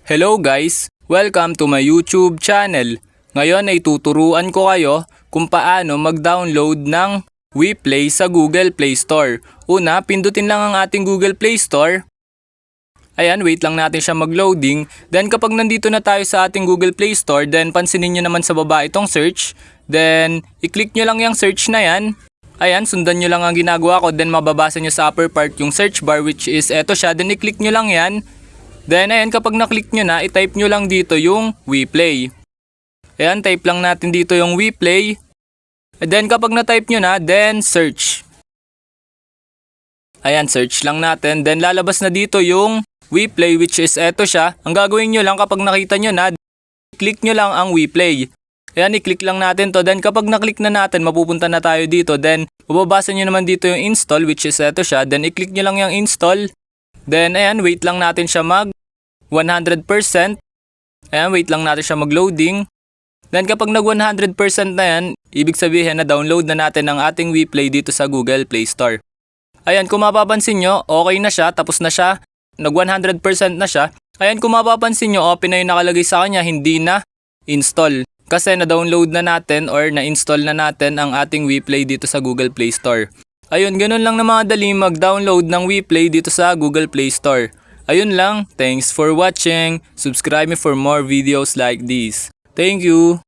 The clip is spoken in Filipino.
Hello guys! Welcome to my YouTube channel. Ngayon ay tuturuan ko kayo kung paano mag-download ng WePlay sa Google Play Store. Una, pindutin lang ang ating Google Play Store. Ayan, wait lang natin siya mag-loading. Then kapag nandito na tayo sa ating Google Play Store, then pansinin nyo naman sa baba itong search. Then, i-click nyo lang yung search na yan. Ayan, sundan nyo lang ang ginagawa ko. Then mababasa nyo sa upper part yung search bar, which is eto siya. Then i-click nyo lang yan. Then ayan, kapag na-click nyo na, i-type nyo lang dito yung WePlay. Ayan, type lang natin dito yung WePlay. And then kapag na-type nyo na, then search. Ayan, search lang natin. Then lalabas na dito yung WePlay, which is eto siya. Ang gagawin nyo lang kapag nakita nyo na, click nyo lang ang WePlay. Ayan, i-click lang natin to. Then kapag na-click na natin, mapupunta na tayo dito. Then mababasa nyo naman dito yung install, which is eto siya. Then i-click nyo lang yung install. Then ayan, wait lang natin siya mag 100%. Ayan, wait lang natin siya mag-loading. Then kapag nag 100% na yan, ibig sabihin na download na natin ang ating WePlay dito sa Google Play Store. Ayan, kung mapapansin nyo, okay na siya, tapos na siya, nag 100% na siya. Ayan, kung mapapansin nyo, open na yung nakalagay sa kanya, hindi na install. Kasi na-download na natin or na-install na natin ang ating WePlay dito sa Google Play Store. Ayun, ganun lang na mga dali mag-download ng WePlay dito sa Google Play Store. Ayun lang, thanks for watching. Subscribe me for more videos like this. Thank you!